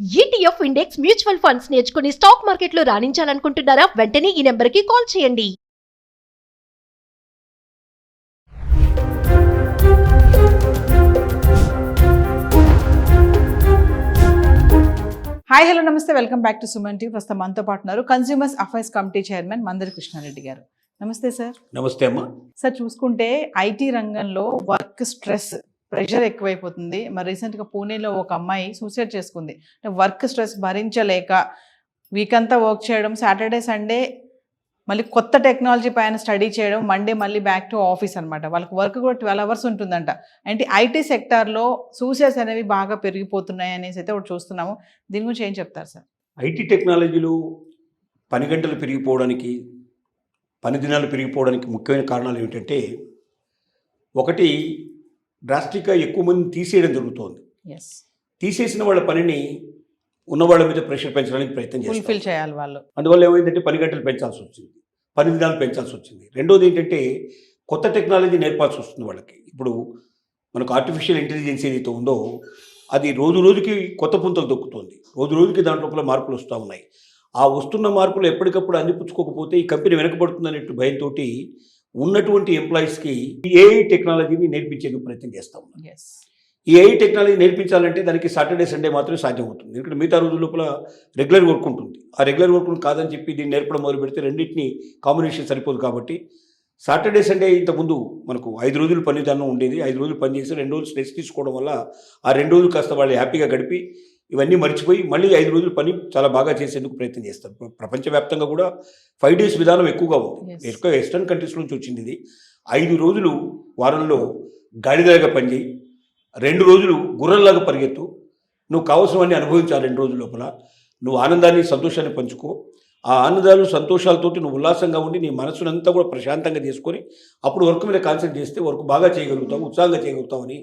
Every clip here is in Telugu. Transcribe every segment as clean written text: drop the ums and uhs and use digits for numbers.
ఈటీఎఫ్ ఇండెక్స్ మ్యూచువల్ ఫండ్స్ నేర్చుకుని స్టాక్ మార్కెట్లో రాణించాలనుకుంటున్నారా? వెంటనే ఈ నెంబర్కి కాల్ చేయండి. హాయ్ హలో నమస్తే, welcome back to Suman TV. ప్రస్తుతం మనతో పాటు ఉన్నారు consumers affairs committee chairman Mandari Krishnareddy గారు. నమస్తే సార్. నమస్తే అమ్మా. సార్, చూసుకుంటే ఐటీ రంగంలో వర్క్ స్ట్రెస్, ప్రెషర్ ఎక్కువైపోతుంది. మరి రీసెంట్గా పూణేలో ఒక అమ్మాయి సూసైడ్ చేసుకుంది. వర్క్ స్ట్రెస్ భరించలేక వీక్ అంతా వర్క్ చేయడం, సాటర్డే సండే మళ్ళీ కొత్త టెక్నాలజీ పైన స్టడీ చేయడం, మండే మళ్ళీ బ్యాక్ టు ఆఫీస్ అనమాట. వాళ్ళకి వర్క్ కూడా 12 hours ఉంటుందంట. అంటే ఐటీ సెక్టార్లో సూసైడ్స్ అనేవి బాగా పెరిగిపోతున్నాయి అనేసి అయితే ఒకటి చూస్తున్నాము. దీని గురించి ఏం చెప్తారు సార్? ఐటీ టెక్నాలజీలు పని గంటలు పెరిగిపోవడానికి, పని దినాలు పెరిగిపోవడానికి ముఖ్యమైన కారణాలు ఏమిటంటే, ఒకటి డ్రాస్టిక్గా ఎక్కువ మందిని తీసేయడం జరుగుతోంది. తీసేసిన వాళ్ళ పనిని ఉన్న వాళ్ళ మీద ప్రెషర్ పెంచడానికి ప్రయత్నం ఫుల్ఫిల్ చేయాలి వాళ్ళు. అందువల్ల ఏమైందంటే పని గంటలు పెంచాల్సి వచ్చింది, పని దినాలు పెంచాల్సి వచ్చింది. రెండోది ఏంటంటే కొత్త టెక్నాలజీ నేర్పాల్సి వస్తుంది వాళ్ళకి. ఇప్పుడు మనకు ఆర్టిఫిషియల్ ఇంటెలిజెన్స్ ఏదైతే ఉందో అది రోజు రోజుకి కొత్త పుంతలు దొక్కుతుంది. రోజు రోజుకి దాంట్లో మార్పులు వస్తూ ఉన్నాయి. ఆ వస్తున్న మార్పులు ఎప్పటికప్పుడు అందిపుచ్చుకోకపోతే ఈ కంపెనీ వెనకబడుతుందనే భయంతో ఉన్నటువంటి ఎంప్లాయీస్కి ఏఐ టెక్నాలజీని నేర్పించేందుకు ప్రయత్నం చేస్తూ ఉన్నాం. ఈ ఏఐ టెక్నాలజీ నేర్పించాలంటే దానికి సాటర్డే సండే మాత్రమే సాధ్యం అవుతుంది. ఎందుకంటే మిగతా రోజుల లోపల రెగ్యులర్ వర్క్ ఉంటుంది. ఆ రెగ్యులర్ వర్క్ కాదని చెప్పి దీన్ని నేర్పడం మొదలు పెడితే రెండింటిని కాంబినేషన్ సరిపోదు. కాబట్టి సాటర్డే సండే ఇంతకుముందు మనకు 5 రోజులు పని విధానం ఉండేది. 5 రోజులు పని చేసి 2 రోజులు స్ట్రెస్ తీసుకోవడం వల్ల ఆ 2 రోజులు కాస్త వాళ్ళు హ్యాపీగా గడిపి ఇవన్నీ మర్చిపోయి మళ్ళీ 5 రోజులు పని చాలా బాగా చేసేందుకు ప్రయత్నం చేస్తారు. ప్రపంచవ్యాప్తంగా కూడా 5 days విధానం ఎక్కువగా ఉంది. ఎక్కువ వెస్టర్న్ కంట్రీస్ నుంచి వచ్చింది ఇది. 5 రోజులు వారంలో గాడిదలాగా పనిచేయి, 2 రోజులు గుర్రంలాగా పరిగెత్తు, నువ్వు కావాల్సినవన్నీ అనుభవించాలి. 2 రోజుల లోపల నువ్వు ఆనందాన్ని సంతోషాన్ని పంచుకో. ఆ ఆనందాలు సంతోషాలతోటి నువ్వు ఉల్లాసంగా ఉండి నీ మనసునంతా కూడా ప్రశాంతంగా చేసుకొని అప్పుడు వర్క్ మీద కాన్సన్ట్రేట్ చేస్తే వర్క్ బాగా చేయగలుగుతావు, ఉత్సాహంగా చేయగలుగుతావు అని.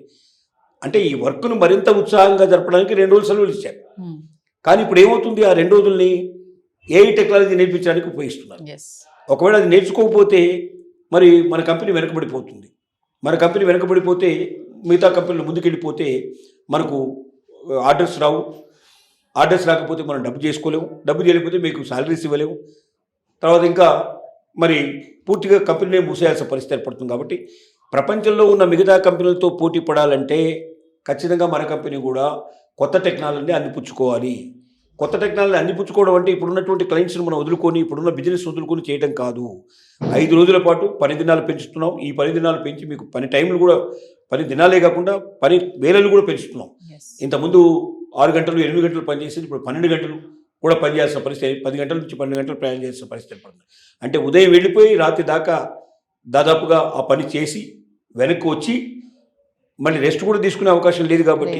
అంటే ఈ వర్క్ను మరింత ఉత్సాహంగా జరపడానికి 2 రోజులు సెలవులు ఇచ్చారు. కానీ ఇప్పుడు ఏమవుతుంది, ఆ 2 రోజుల్ని ఏఐ టెక్నాలజీ నేర్పించడానికి ఉపయోగిస్తున్నారు. ఒకవేళ అది నేర్చుకోకపోతే మరి మన కంపెనీ వెనకబడిపోతుంది. మన కంపెనీ వెనకబడిపోతే మిగతా కంపెనీలు ముందుకెళ్ళిపోతే మనకు ఆర్డర్స్ రావు. ఆర్డర్స్ రాకపోతే మనం డబ్బు చేసుకోలేము. డబ్బు చేయలేకపోతే మీకు శాలరీస్ ఇవ్వలేము. తర్వాత ఇంకా మరి పూర్తిగా కంపెనీనే మూసేయాల్సిన పరిస్థితి ఏర్పడుతుంది. కాబట్టి ప్రపంచంలో ఉన్న మిగతా కంపెనీలతో పోటీ పడాలంటే ఖచ్చితంగా మన కంపెనీ కూడా కొత్త టెక్నాలజీని అందిపుచ్చుకోవాలి. కొత్త టెక్నాలజీ అందిపుచ్చుకోవడం అంటే ఇప్పుడున్నటువంటి క్లయింట్స్ని మనం వదులుకొని, ఇప్పుడున్న బిజినెస్ వదులుకొని చేయడం కాదు. 5 రోజుల పాటు పని దినాలు పెంచుతున్నాం. ఈ పని దినాలు పెంచి మీకు పని టైంలు కూడా, పని దినాలే కాకుండా పని వేళలు కూడా పెంచుతున్నాం. ఇంతకుముందు 6 గంటలు 8 గంటలు పనిచేసేది ఇప్పుడు 12 గంటలు కూడా పనిచేయాల్సిన పరిస్థితి, 10 గంటల నుంచి 12 గంటలు ప్రయాణం చేయాల్సిన పరిస్థితి ఏర్పడుతుంది. అంటే ఉదయం వెళ్ళిపోయి రాత్రి దాకా దాదాపుగా ఆ పని చేసి వెనక్కి వచ్చి మళ్ళీ రెస్ట్ కూడా తీసుకునే అవకాశం లేదు. కాబట్టి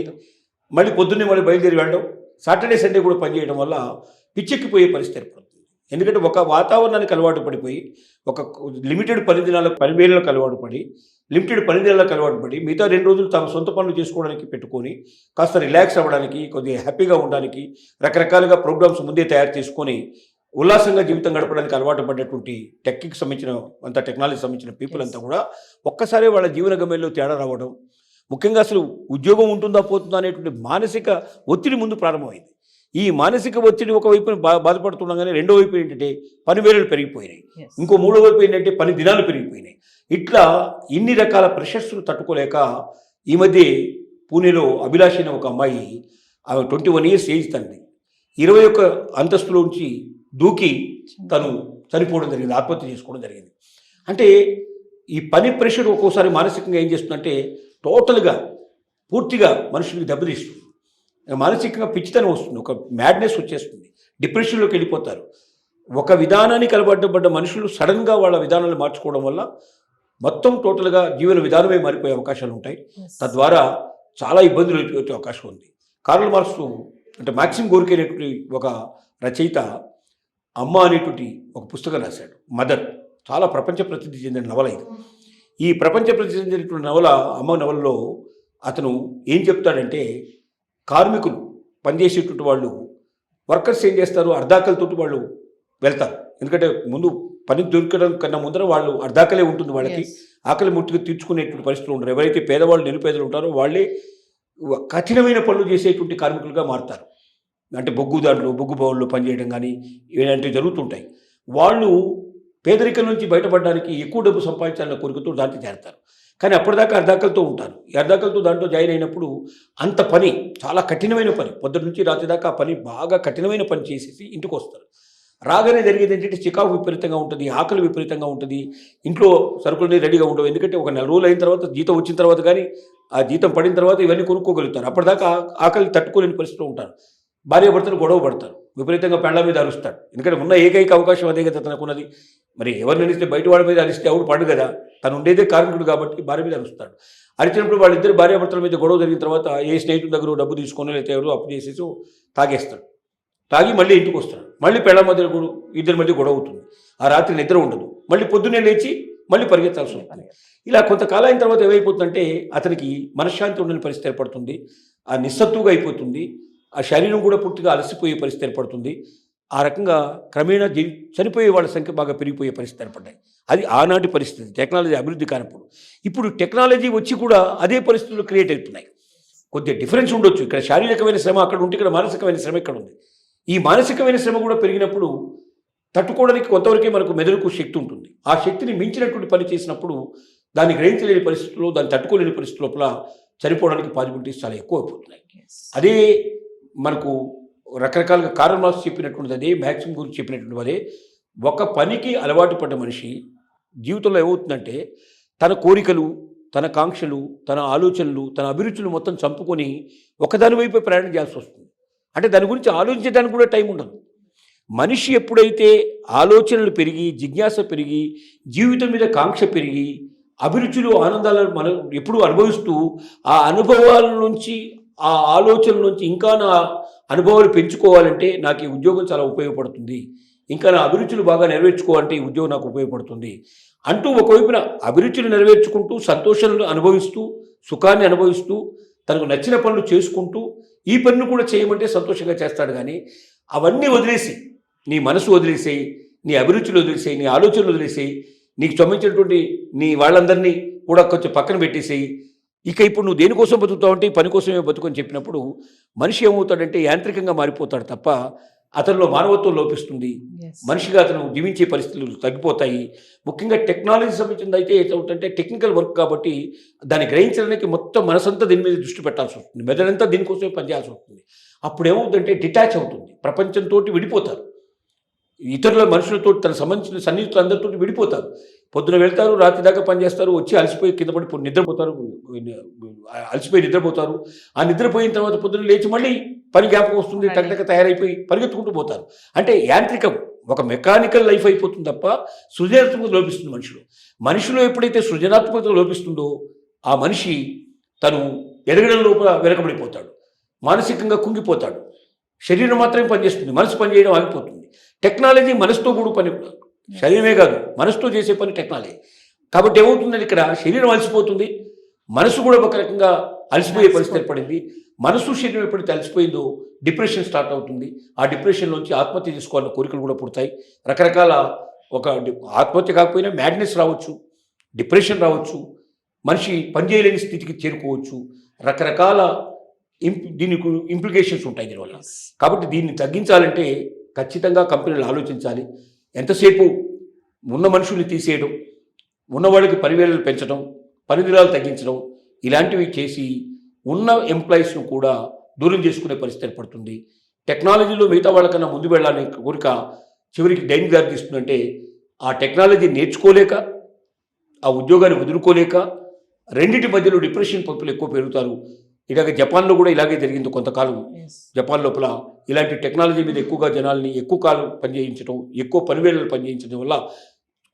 మళ్ళీ పొద్దున్నే మళ్ళీ బయలుదేరి వెళ్ళడం, సాటర్డే సండే కూడా పనిచేయడం వల్ల పిచ్చెక్కిపోయే పరిస్థితి ఏర్పడుతుంది. ఎందుకంటే ఒక వాతావరణానికి అలవాటు పడిపోయి, ఒక లిమిటెడ్ పని వేళలకు అలవాటు పడి, లిమిటెడ్ పని దినాలకు అలవాటు పడి మిగతా 2 రోజులు తమ సొంత పనులు చేసుకోవడానికి పెట్టుకొని కాస్త రిలాక్స్ అవ్వడానికి, కొద్దిగా హ్యాపీగా ఉండడానికి రకరకాలుగా ప్రోగ్రామ్స్ ముందే తయారు చేసుకొని ఉల్లాసంగా జీవితం గడపడానికి అలవాటు పడ్డటువంటి టెక్కి సంబంధించిన అంత టెక్నాలజీ సంబంధించిన పీపుల్ అంతా కూడా ఒక్కసారి వాళ్ళ జీవన గమ్యంలో తేడా రావడం, ముఖ్యంగా అసలు ఉద్యోగం ఉంటుందా పోతుందా అనేటువంటి మానసిక ఒత్తిడి ముందు ప్రారంభమైంది. ఈ మానసిక ఒత్తిడి ఒకవైపు బాధపడుతుండగానే రెండో వైపు ఏంటంటే పని వేళలు పెరిగిపోయినాయి. ఇంకో మూడో వైపు ఏంటంటే పని దినాలు పెరిగిపోయినాయి. ఇట్లా ఇన్ని రకాల ప్రెషర్స్ను తట్టుకోలేక ఈ మధ్య పూణేలో అభిలాష్ అనే ఒక అమ్మాయి, ఆమె 21 years ఏజ్, తండ్రి 21 అంతస్తులోంచి దూకి తను చనిపోవడం జరిగింది, ఆత్మహత్య చేసుకోవడం జరిగింది. అంటే ఈ పని ప్రెషర్ ఒక్కోసారి మానసికంగా ఏం చేస్తుందంటే టోటల్గా పూర్తిగా మనుషులకి దెబ్బతీస్తుంది. మానసికంగా పిచ్చితనం వస్తుంది, ఒక మ్యాడ్నెస్ వచ్చేస్తుంది, డిప్రెషన్లోకి వెళ్ళిపోతారు. ఒక విధానానికి అలవాటుపడ్డ మనుషులు సడన్గా వాళ్ళ విధానాలు మార్చుకోవడం వల్ల మొత్తం టోటల్గా జీవన విధానమే మారిపోయే అవకాశాలు ఉంటాయి. తద్వారా చాలా ఇబ్బందులు వచ్చే అవకాశం ఉంది. కార్ల్ మార్క్స్ అంటే మాక్సిమ్ గోర్కీ అనేటువంటి ఒక రచయిత అమ్మ అనేటువంటి ఒక పుస్తకం రాశాడు, మదర్. చాలా ప్రపంచ ప్రసిద్ధి చెందిన నవల ఇది. ఈ ప్రపంచ ప్రసిద్ధి చెందినటువంటి నవల, అమ్మ నవలలో అతను ఏం చెప్తాడంటే, కార్మికులు పనిచేసేటువంటి వాళ్ళు, వర్కర్స్ ఏం చేస్తారు, అర్ధాకలతోటి వాళ్ళు వెళ్తారు. ఎందుకంటే ముందు పని దొరకడం కన్నా ముందర వాళ్ళు అర్ధాకలే ఉంటుంది, వాళ్ళకి ఆకలి ముట్టుకు తీర్చుకునేటువంటి పరిస్థితులు ఉంటారు. ఎవరైతే పేదవాళ్ళు నిరుపేదలు ఉంటారో వాళ్ళే కఠినమైన పనులు చేసేటువంటి కార్మికులుగా మారుతారు. అంటే బొగ్గు బౌల్లో పనిచేయడం కానీ ఇలాంటివి జరుగుతుంటాయి. వాళ్ళు పేదరికం నుంచి బయటపడడానికి ఎక్కువ డబ్బు సంపాదించాలన్న కోరికతో దాంట్లో చేరతారు. కానీ అప్పటిదాకా అర్ధాకలతో ఉంటారు. ఈ అర్ధాకలతో దాంట్లో జాయిన్ అయినప్పుడు అంత పని చాలా కఠినమైన పని, పొద్దున్న నుంచి రాత్రి దాకా ఆ పని బాగా కఠినమైన పని చేసేసి ఇంటికి వస్తారు. రాగానే జరిగేది ఏంటంటే చికాకు విపరీతంగా ఉంటుంది, ఆకలి విపరీతంగా ఉంటుంది, ఇంట్లో సరుకులన్నీ రెడీగా ఉండవు. ఎందుకంటే ఒక 4 రోజులు అయిన తర్వాత జీతం వచ్చిన తర్వాత కానీ ఆ జీతం పడిన తర్వాత ఇవన్నీ కొనుక్కోగలుగుతారు. అప్పటిదాకా ఆకలి తట్టుకోలేని పరిస్థితిలో ఉంటారు. భార్యాభర్తలు గొడవ పడతారు, విపరీతంగా పెళ్ళ మీద అరుస్తాడు. ఎందుకంటే ఉన్న ఏకైక అవకాశం అదే కదా తనకున్నది. మరి ఎవరిని అరిస్తే బయట వాడి మీద అరిస్తే ఎవడు పడు కదా, తను ఉండేదే కార్మికుడు కాబట్టి భార్య మీద అరుస్తాడు. అరిచినప్పుడు వాళ్ళిద్దరు భార్యాభర్తల మీద గొడవ జరిగిన తర్వాత ఏ స్నేహితుల దగ్గర డబ్బు తీసుకొని లేకపోతే ఎవరు అప్పు చేసేసి తాగేస్తాడు. తాగి మళ్ళీ ఇంటికి వస్తాడు. మళ్ళీ పెళ్ళ మధ్య ఇద్దరి మధ్య గొడవ అవుతుంది. ఆ రాత్రి నిద్ర ఉండదు. మళ్ళీ పొద్దున్నే లేచి మళ్ళీ పరిగెత్తాల్సి ఉంటుంది. ఇలా కొంతకాలం అయిన తర్వాత ఏమైపోతుందంటే అతనికి మనశ్శాంతి ఉండని పరిస్థితి ఏర్పడుతుంది. ఆ నిస్సత్తుగా అయిపోతుంది. ఆ శరీరం కూడా పూర్తిగా అలసిపోయే పరిస్థితి ఏర్పడుతుంది. ఆ రకంగా క్రమేణా చనిపోయే వాళ్ళ సంఖ్య బాగా పెరిగిపోయే పరిస్థితి ఏర్పడ్డాయి. అది ఆనాటి పరిస్థితి, టెక్నాలజీ అభివృద్ధి కానప్పుడు. ఇప్పుడు టెక్నాలజీ వచ్చి కూడా అదే పరిస్థితులు క్రియేట్ అవుతున్నాయి. కొద్దిగా డిఫరెన్స్ ఉండొచ్చు. ఇక్కడ శారీరకమైన శ్రమ అక్కడ ఉంటే ఇక్కడ మానసికమైన శ్రమ ఇక్కడ ఉంది. ఈ మానసికమైన శ్రమ కూడా పెరిగినప్పుడు తట్టుకోవడానికి కొంతవరకే మనకు మెదడుకు శక్తి ఉంటుంది. ఆ శక్తిని మించినటువంటి పని చేసినప్పుడు దాన్ని గ్రహించలేని పరిస్థితుల్లో, దాన్ని తట్టుకోలేని పరిస్థితి లోపల చనిపోవడానికి పాసిబిలిటీస్ చాలా ఎక్కువ అయిపోతున్నాయి. అదే మనకు రకరకాలుగా కారల్ మార్క్స్ చెప్పినటువంటిది అదే, మ్యాక్సిమ్ గురించి చెప్పినటువంటి అదే. ఒక పనికి అలవాటు పడ్డ మనిషి జీవితంలో ఏమవుతుందంటే తన కోరికలు, తన కాంక్షలు, తన ఆలోచనలు, తన అభిరుచులు మొత్తం చంపుకొని ఒకదాని వైపు ప్రయాణం చేయాల్సి వస్తుంది. అంటే దాని గురించి ఆలోచించడానికి కూడా టైం ఉండదు. మనిషి ఎప్పుడైతే ఆలోచనలు పెరిగి, జిజ్ఞాస పెరిగి, జీవితం మీద కాంక్ష పెరిగి, అభిరుచులు ఆనందాలను మనం ఎప్పుడూ అనుభవిస్తూ ఆ అనుభవాల నుంచి, ఆ ఆలోచనల నుంచి ఇంకా నా అనుభవాలు పెంచుకోవాలంటే నాకు ఈ ఉద్యోగం చాలా ఉపయోగపడుతుంది, ఇంకా నా అభిరుచులు బాగా నెరవేర్చుకోవాలంటే ఈ ఉద్యోగం నాకు ఉపయోగపడుతుంది అంటూ ఒకవైపున అభిరుచులు నెరవేర్చుకుంటూ, సంతోషాలను అనుభవిస్తూ, సుఖాన్ని అనుభవిస్తూ, తనకు నచ్చిన పనులు చేసుకుంటూ ఈ పనులు కూడా చేయమంటే సంతోషంగా చేస్తాడు. కానీ అవన్నీ వదిలేసి, నీ మనసు వదిలేసేయి, నీ అభిరుచులు వదిలేసేయి, నీ ఆలోచనలు వదిలేసేయి, నీకు సంబంధించినటువంటి నీ వాళ్ళందరినీ కూడా కొంచెం పక్కన పెట్టేసేయి, ఇక ఇప్పుడు నువ్వు దేనికోసం బతుకుతావు అంటే పని కోసమే బతుకని చెప్పినప్పుడు మనిషి ఏమవుతాడంటే యాంత్రికంగా మారిపోతాడు తప్ప అతనిలో మానవత్వం లోపిస్తుంది. మనిషిగా అతను జీవించే పరిస్థితులు తగ్గిపోతాయి. ముఖ్యంగా టెక్నాలజీ సంబంధించింది అయితే ఏమవుతుందంటే టెక్నికల్ వర్క్ కాబట్టి దాన్ని గ్రహించడానికి మొత్తం మనసంతా దీని మీద దృష్టి పెట్టాల్సి వస్తుంది, మెదడంతా దీనికోసమే పనిచేయాల్సి వస్తుంది. అప్పుడు ఏమవుతుందంటే డిటాచ్ అవుతుంది, ప్రపంచంతో విడిపోతారు, ఇతరుల మనుషులతో తన సంబంధించిన సన్నిహితులు అందరితో విడిపోతారు. పొద్దున వెళ్తారు, రాత్రి దాకా పనిచేస్తారు, వచ్చి అలసిపోయి కింద పడి నిద్రపోతారు, అలసిపోయి నిద్రపోతారు. ఆ నిద్రపోయిన తర్వాత పొద్దున లేచి మళ్ళీ పని జ్ఞాపకం వస్తుంది, టగటక తయారైపోయి పరిగెత్తుకుంటూ పోతారు. అంటే యాంత్రికం, ఒక మెకానికల్ లైఫ్ అయిపోతుంది తప్ప సృజనాత్మకత లోపిస్తుంది మనిషిలో. మనిషిలో ఎప్పుడైతే సృజనాత్మకత లోపిస్తుందో ఆ మనిషి తను ఎదగడం లోపల వెనకబడిపోతాడు, మానసికంగా కుంగిపోతాడు. శరీరం మాత్రమే పనిచేస్తుంది, మనసు పనిచేయడం ఆగిపోతుంది. టెక్నాలజీ మనసుతో కూడా పని, శరీరమే కాదు మనసుతో చేసే పని టెక్నాలజీ. కాబట్టి ఏమవుతుందంటే ఇక్కడ శరీరం అలసిపోతుంది, మనసు కూడా ఒక రకంగా అలసిపోయే పరిస్థితి ఏర్పడింది. మనసు శరీరం ఎప్పుడైతే అలసిపోయిందో డిప్రెషన్ స్టార్ట్ అవుతుంది. ఆ డిప్రెషన్లోంచి ఆత్మహత్య చేసుకోవాలన్న కోరికలు కూడా పుడతాయి. రకరకాల ఒక ఆత్మహత్య కాకపోయినా మ్యాడ్నెస్ రావచ్చు, డిప్రెషన్ రావచ్చు, మనిషి పనిచేయలేని స్థితికి చేరుకోవచ్చు. రకరకాల దీనికి ఇంప్లికేషన్స్ ఉంటాయి దీనివల్ల. కాబట్టి దీన్ని తగ్గించాలంటే ఖచ్చితంగా కంపెనీలు ఆలోచించాలి. ఎంతసేపు ఉన్న మనుషుల్ని తీసేయడం, ఉన్నవాళ్ళకి పనివేళలు పెంచడం, పని దినాలు తగ్గించడం, ఇలాంటివి చేసి ఉన్న ఎంప్లాయీస్ను కూడా దూరం చేసుకునే పరిస్థితి ఏర్పడుతుంది. టెక్నాలజీలో మిగతా వాళ్ళకన్నా ముందు వెళ్ళాలని కోరిక చివరికి దేనికి దారి తీస్తుందంటే ఆ టెక్నాలజీ నేర్చుకోలేక, ఆ ఉద్యోగాన్ని వదులుకోలేక రెండింటి మధ్యలో డిప్రెషన్ పీపుల్ ఎక్కువ పెరుగుతారు. ఇలాగే జపాన్లో కూడా ఇలాగే జరిగింది కొంతకాలం. జపాన్ లోపల ఇలాంటి టెక్నాలజీ మీద ఎక్కువగా జనాల్ని ఎక్కువ కాలం పనిచేయించడం, ఎక్కువ పనివేళలు పనిచేయించడం వల్ల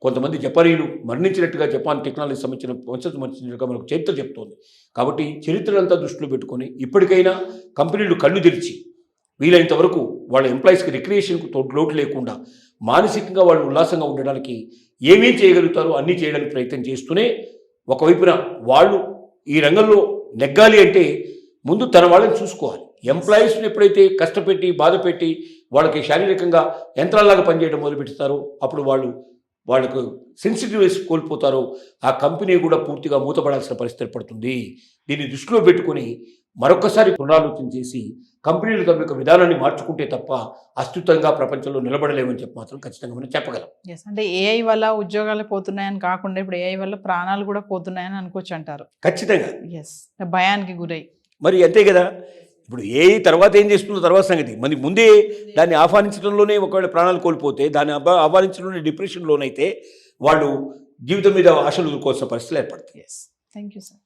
కొంతమంది జపానీయులు మరణించినట్టుగా జపాన్ టెక్నాలజీ సంబంధించిన వంశం మరణించినట్టుగా మనకు చరిత్ర చెప్తోంది. కాబట్టి చరిత్రలంతా దృష్టిలో పెట్టుకొని ఇప్పటికైనా కంపెనీలు కళ్ళు తెరిచి వీలైనంత వరకు వాళ్ళ ఎంప్లాయీస్కి రిక్రియేషన్కు లోటు లేకుండా మానసికంగా వాళ్ళు ఉల్లాసంగా ఉండడానికి ఏమేం చేయగలుగుతారో అన్నీ చేయడానికి ప్రయత్నం చేస్తూనే ఒకవైపున వాళ్ళు ఈ రంగంలో నెగ్గాలి అంటే ముందు తన వాళ్ళని చూసుకోవాలి. ఎంప్లాయీస్ని ఎప్పుడైతే కష్టపెట్టి బాధపెట్టి వాళ్ళకి శారీరకంగా యంత్రాల్లాగా పనిచేయడం మొదలుపెడతారో అప్పుడు వాళ్ళకు సెన్సిటివ్నెస్ కోల్పోతారో ఆ కంపెనీ కూడా పూర్తిగా మూతపడాల్సిన పరిస్థితి పడుతుంది. దీన్ని దృష్టిలో పెట్టుకొని మరొకసారి పునరాలోచన చేసి కంపెనీలు తమ యొక్క విధానాన్ని మార్చుకుంటే తప్ప అస్తిత్వంగా ప్రపంచంలో నిలబడలేమని చెప్పి మాత్రం ఖచ్చితంగా మనం చెప్పగలం. ఎస్, అంటే ఏఐ వల్ల ఉద్యోగాలు పోతున్నాయని కాకుండా ఇప్పుడు ఏఐ వల్ల ప్రాణాలు కూడా పోతున్నాయని అనుకోవచ్చు అంటారు. ఖచ్చితంగా. ఎస్, భయానికి గురై. మరి అంతే కదా. ఇప్పుడు ఏ తర్వాత ఏం చేస్తుందో తర్వాత సంగతి. మరి ముందే దాన్ని ఆహ్వానించడంలోనే ఒకవేళ ప్రాణాలు కోల్పోతే, దాన్ని ఆహ్వానించడంలోనే డిప్రెషన్ లోనైతే వాళ్ళు జీవితం మీద ఆశలు కోల్సిన పరిస్థితులు ఏర్పడతాయి. Yes, thank you sir.